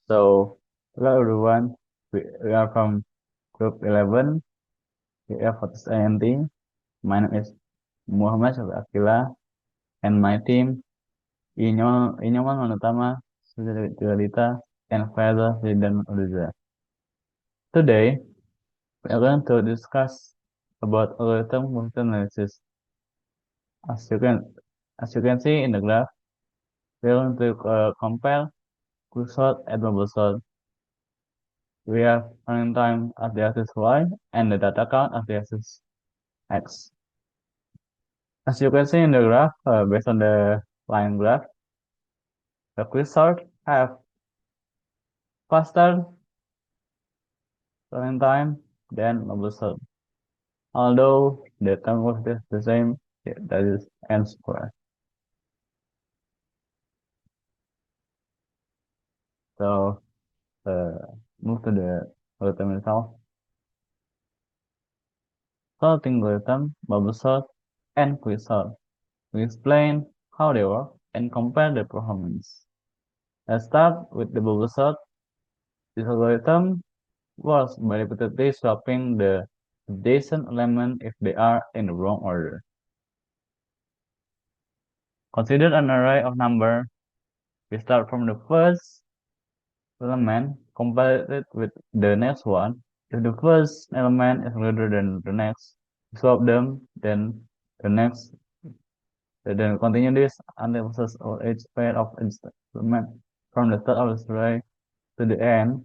So, hello everyone. We are from Group 11, IF-46-INT. My name is Muhammad Syafiq Akila, and my team, Inyoman Manutama, Sujalita, and Faisal Zidan Uliza. Today, we are going to discuss about algorithm function analysis. As you can, as you can see in the graph, we are going to compare quick sort and bubble sort. We have running time as the axis y and the data count as the axis x. As you can see in the graph, based on the line graph, the quick sort have faster running time than bubble sort. Although the term was the same, that is n squared. So uh, move to the algorithm itself. Sorting algorithm, bubble sort, and quick sort. We explain how they work and compare their performance. Let's start with the bubble sort. This algorithm works by repeatedly swapping the adjacent element if they are in the wrong order. Consider an array of numbers. We start from the first element, compare it with the next one. If the first element is greater than the next, swap them, then continue this until such or each pair of element from the start of the array to the end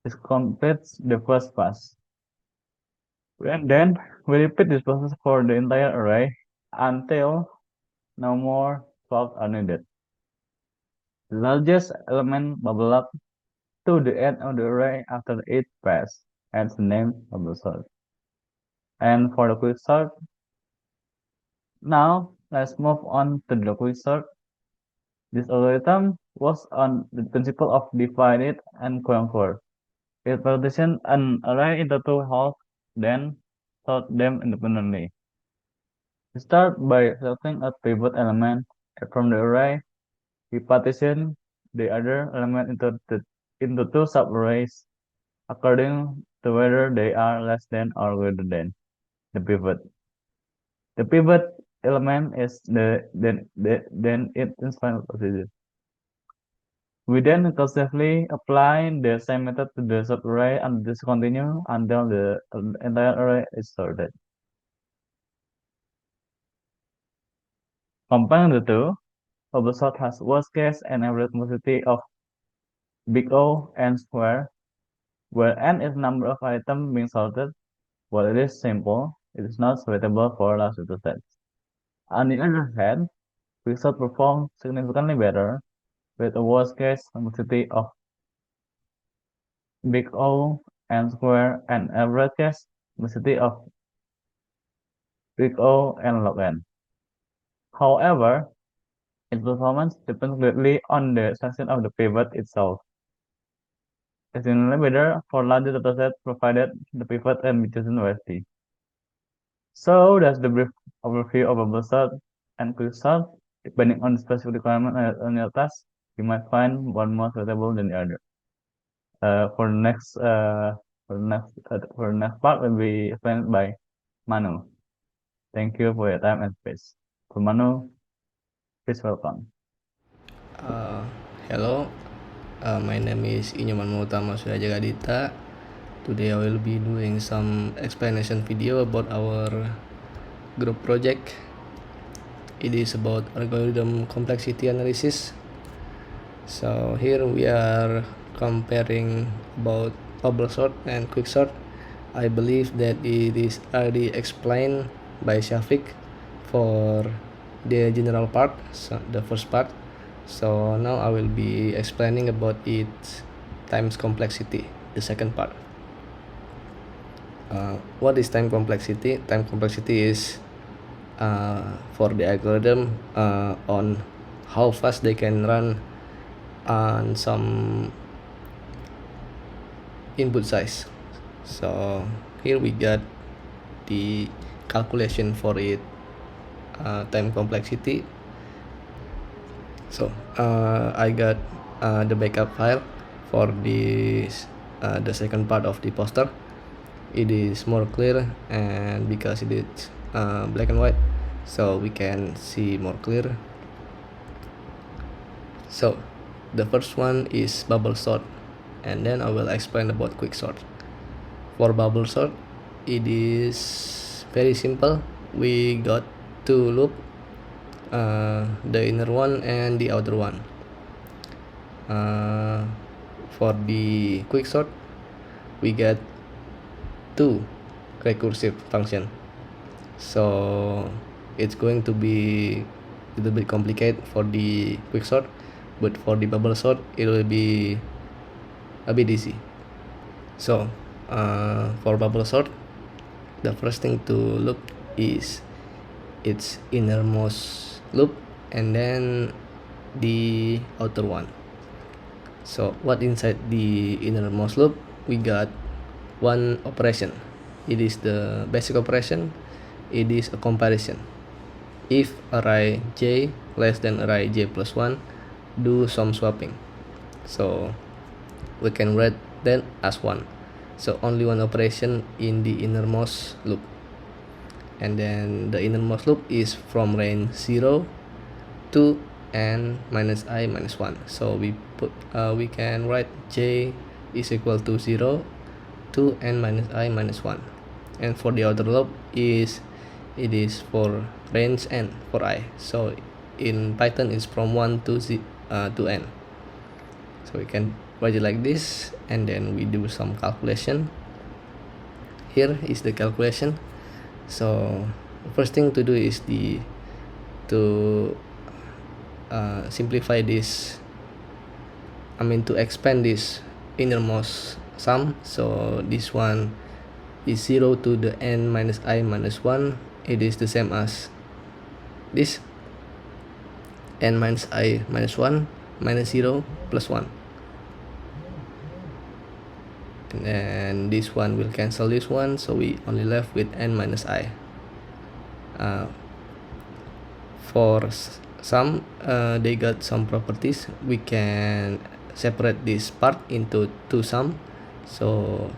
is completes the first pass. And then we repeat this process for the entire array until no more swaps are needed. The largest element bubble up to the end of the array after each pass, hence the name bubble sort. And for the quick sort, now let's move on to the quick sort. This algorithm works on the principle of divide it and conquer. It partitions an array into two halves, then sort them independently. We start by selecting a pivot element from the array. We partition the other element into two subarrays according to whether they are less than or greater than the pivot. The pivot element is then its final position. We then recursively apply the same method to the subarray and this continue until the entire array is sorted. Comparing the two, bubble sort has worst case and average velocity of big O n square, where n is number of items being sorted. While it is simple, it is not suitable for large datasets. On the other hand, quicksort performs significantly better with a worst case complexity of big O n square and average case complexity of big O n log n. However, its performance depends greatly on the selection of the pivot itself. It's generally better for larger datasets provided the pivot can be chosen wisely. So that's the brief overview of bubble sort and quicksort. Depending on the specific requirement on your task, you might find one more suitable than the other. For the next part will be explained by Manu. Thank you for your time and space. For Manu, please welcome. Uh, Hello, my name is Inyoman Utama Sudajagadita. Today I will be doing some explanation video about our group project. It is about algorithm complexity analysis. So here we are comparing about bubble sort and quick sort. I believe that it is already explained by Shafiq for the general part, so the first part. So now I will be explaining about its times complexity, the second part. What is time complexity? Time complexity is for the algorithm on how fast they can run on some input size. So here we got the calculation for it, time complexity. So I got the backup file for this the second part of the poster. It is more clear, and because it is black and white, so we can see more clear. So the first one is bubble sort, and then I will explain about quick sort. For bubble sort, it is very simple. We got two loop, the inner one and the outer one. For the quick sort, we get two recursive function, so it's going to be a little bit complicated for the quick sort, but for the bubble sort it will be a bit easy. So for bubble sort, the first thing to look is its innermost loop and then the outer one. So what inside the innermost loop? We got one operation. It is the basic operation. It is a comparison. If array j less than array j plus 1, do some swapping. So we can write that as 1. So only one operation in the innermost loop. And then the innermost loop is from range 0 to n minus I minus 1. So we can write j is equal to 0 to n minus I minus 1. And for the outer loop it is for range n for I. So in Python it's from 1 to n. So we can write it like this, and then we do some calculation. Here is the calculation. So the first thing to do is to simplify this, to expand this innermost sum. So this one is 0 to the n minus I minus 1. It is the same as this, n minus I minus 1 minus 0 plus 1. And then this one will cancel this one, so we only left with n minus I. For some, they got some properties. We can separate this part into two sum. So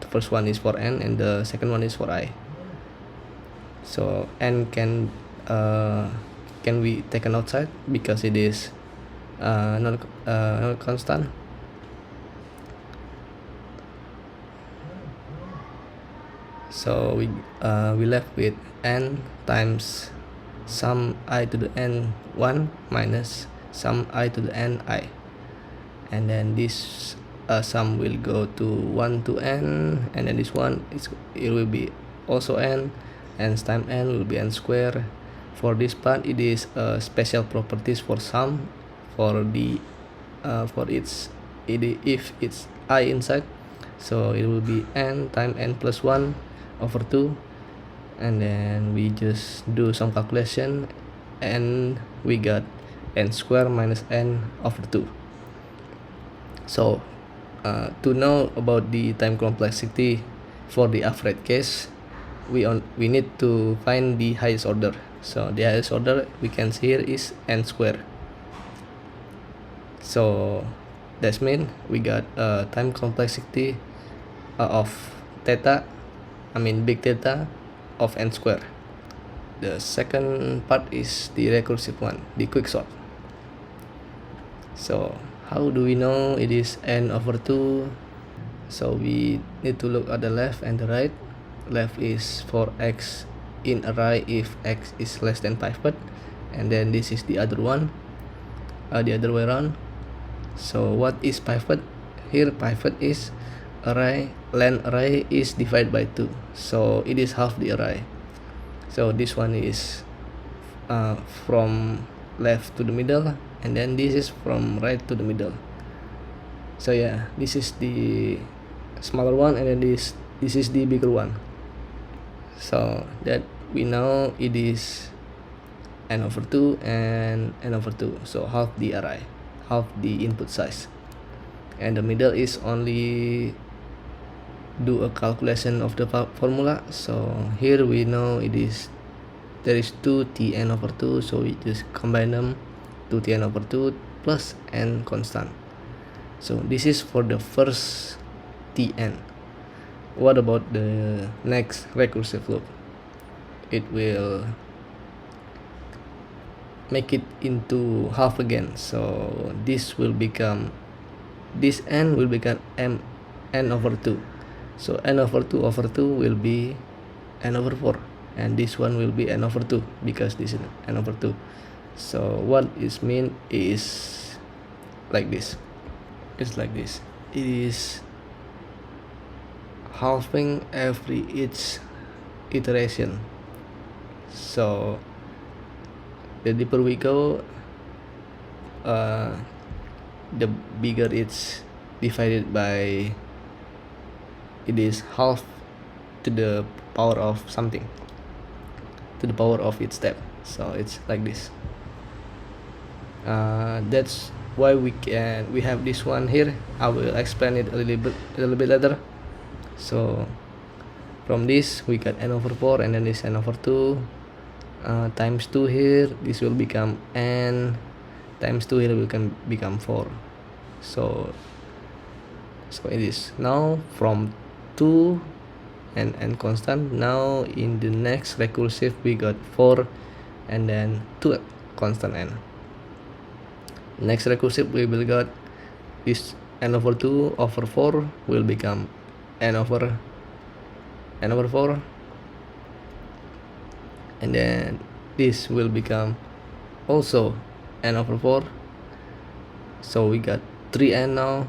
the first one is for n and the second one is for I. So n can be taken outside because it is not constant. So we left with n times sum I to the n 1 minus sum I to the n I, and then this sum will go to 1 to n, and then this one it will be also n times n will be n square. For this part, it is special properties for sum. For the if it's I inside, so it will be n times n plus 1 over 2, and then we just do some calculation, and we got n square minus n over 2. So to know about the time complexity for the average case, we need to find the highest order. So the highest order we can see here is n square. So that means we got time complexity of theta, big theta of n square. The second part is the recursive one, the quick sort. So how do we know it is n over 2? So we need to look at the left and the right. Left is for x in array if x is less than pivot, and then this is the other one, the other way around. So what is pivot? Here pivot is length array is divided by 2, so it is half the array. So this one is from left to the middle, and then this is from right to the middle. So yeah, this is the smaller one, and then this is the bigger one. So that we know it is n over 2 and n over 2, so half the array, half the input size, and the middle is only do a calculation of the formula. So here we know there is 2 tn over 2, so we just combine them, 2 tn over 2 plus n constant. So this is for the first tn. What about the next recursive loop? It will make it into half again, so this will become, this n will become n over 2. So n over 2 over 2 will be n over 4, and this one will be n over 2 because this is n over 2. So what is mean is like this. It's like this. It is halving every each iteration. So the deeper we go, the bigger it's divided by, it is half to the power of something, to the power of each step. So it's like this. That's why we have this one here. I will explain it a little bit later. So from this we got n over 4, and then this n over 2 times 2 here. This will become n times 2 here will become 4. So it is now from 2 and n constant. Now in the next recursive we got 4 and then 2 constant n. Next recursive we will got this n over 2 over 4 will become n over 4, and then this will become also n over 4. So we got 3n now,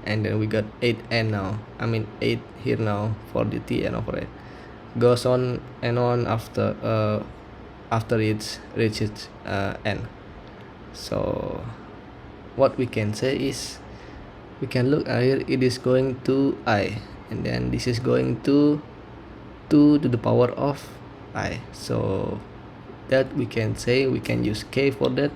and then we got 8n now. I mean 8 here now for the tn over 8. Goes on and on after it reaches n. So what we can say is, we can look here, it is going to I, and then this is going to 2 to the power of I. So that we can say, we can use k for that.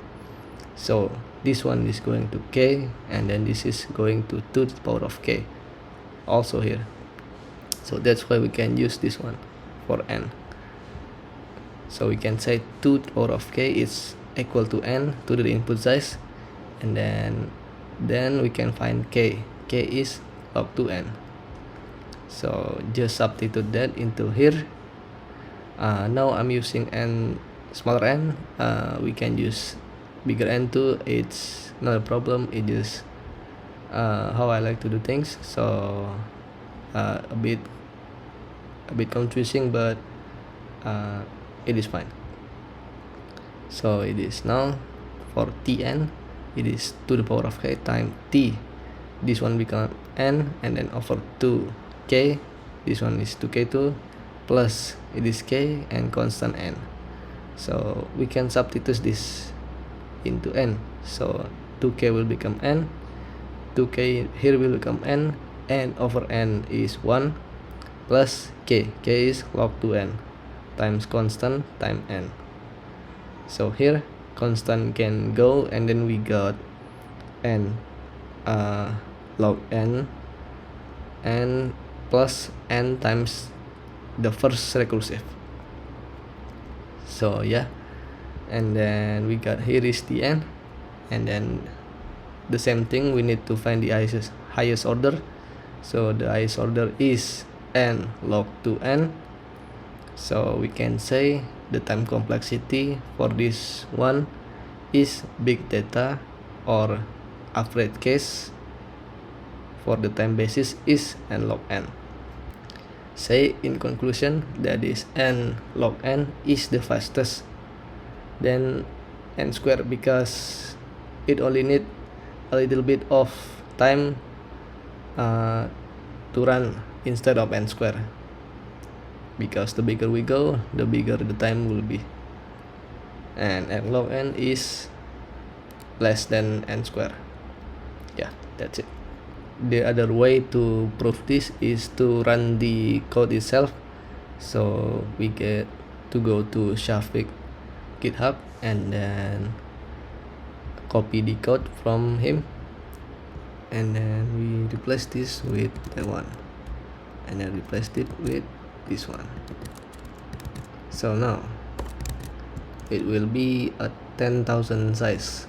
So this one is going to k, and then this is going to 2 to the power of k also here. So that's why we can use this one for n. So we can say 2 to the power of k is equal to n to the input size, and then we can find k. K is log 2n. So just substitute that into here. Now I'm using n smaller n. We can use bigger n too. It's not a problem. It is how I like to do things. So a bit confusing, but it is fine. So it is now for tn, it is to the power of k times t. This one become n, and then over 2k. This one is 2k2 plus it is k and constant n. So we can substitute this into n. So 2k will become n, 2k here will become n over n is 1 plus k. K is log 2n times constant times n. So here constant can go, and then we got n log n plus n times the first recursive. So yeah, and then we got here is the n, and then the same thing, we need to find the highest order. So the highest order is n log 2n. So we can say the time complexity for this one is big data or average case for the time basis is n log n. Say in conclusion that is n log n is the fastest than n square, because it only need a little bit of time to run instead of n square, because the bigger we go, the bigger the time will be, and n log n is less than n square. Yeah, that's it. The other way to prove this is to run the code itself. So we get to go to Shafiq GitHub and then copy the code from him, and then we replace this with that one, and then replace it with this one. So now it will be a 10,000 size.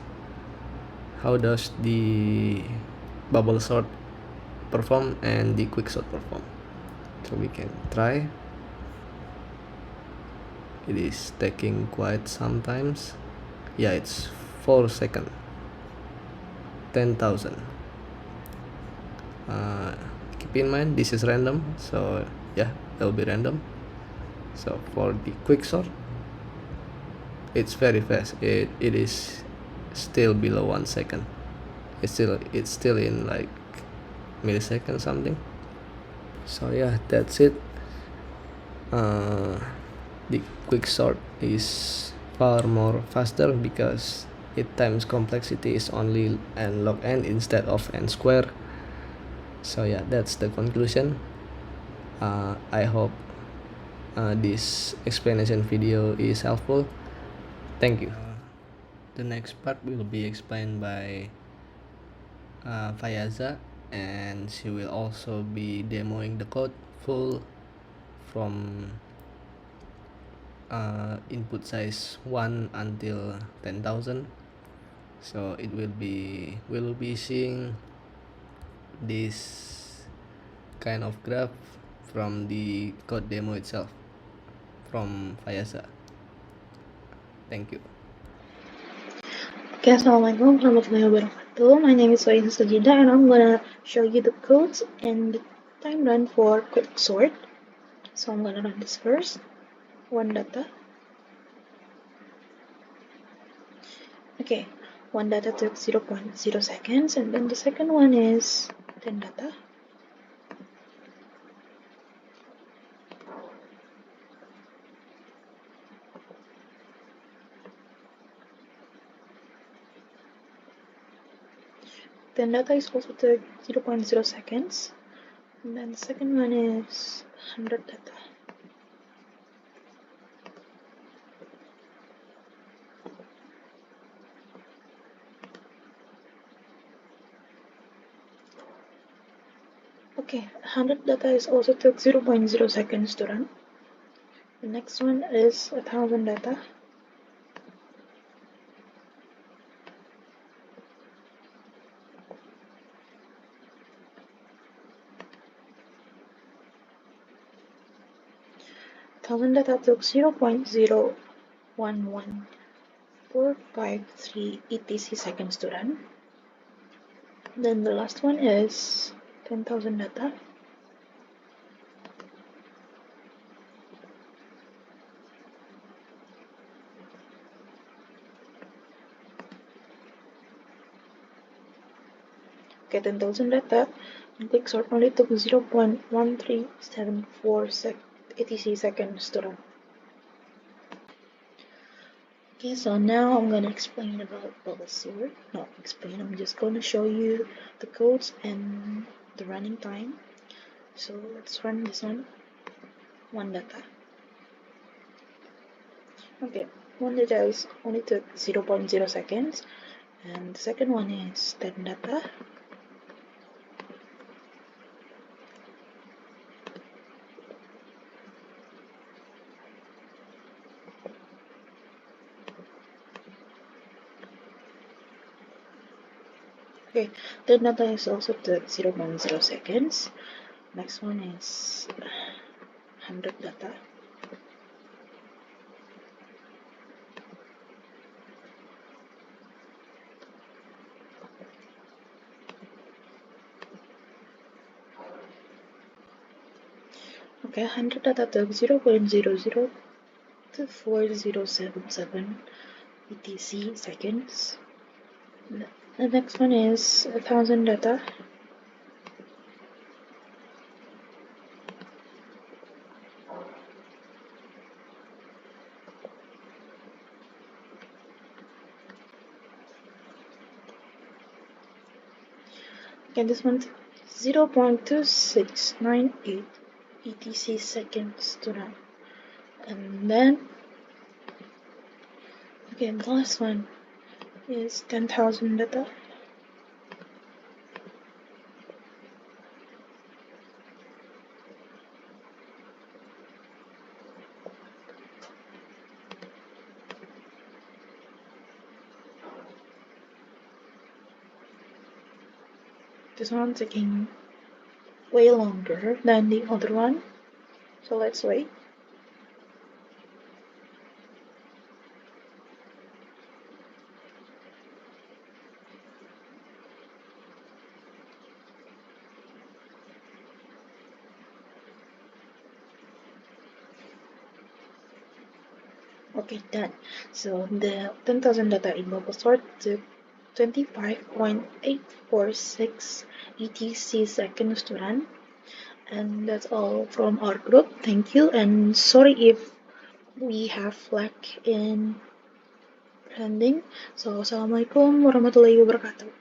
How does the bubble sort perform and the quick sort perform. So we can try. It is taking quite some times. Yeah, it's 4 seconds. 10,000. Keep in mind this is random, so yeah, it will be random. So for the quick sort, it's very fast. It is still below 1 second. It's still in like milliseconds something. So yeah, that's it. The quick sort is far more faster because it times complexity is only n log n instead of n square. So yeah, that's the conclusion. I hope this explanation video is helpful. Thank you. The next part will be explained by Fayaza, and she will also be demoing the code full from input size 1 until 10,000. So we'll be seeing this kind of graph from the code demo itself from Fayaza. Thank you. Okay, assalamualaikum warahmatullahi wabarakatuh. My name is Faisal Sajida and I'm gonna show you the codes and the time run for quick sort. So I'm gonna run this first. One data. Okay, one data took 0.0 seconds, and then the second one is 10 data. Then data is also took 0.0 seconds, and then the second one is 100 data. Okay, 100 data is also took 0.0 seconds to run. The next one is 1000 data. Thousand data took 0.011453 etc seconds to run. Then the last one is 10,000 data. Okay, 10,000 data. And quick sort only took 0.1374 etc seconds to run. Okay, so now I'm gonna explain about bubble sort. Not explain, I'm just gonna show you the codes and the running time. So let's run this one data. Okay, one data is only took 0.0 seconds, and the second one is 10 data. Okay, 10 data is also took 0.0 seconds. Next one is 100 data. Okay, 100 data took 0.002407 etc seconds. The next one is 1000 data. Okay, this one's 0.2698 etc seconds to run. And then, okay, the last one is 10,000 data. This one taking way longer than the other one, so let's wait. Okay, done. So the 10,000 data in bubble sort took 25.846 etc seconds to run. And that's all from our group. Thank you, and sorry if we have lag in branding. So, assalamualaikum warahmatullahi wabarakatuh.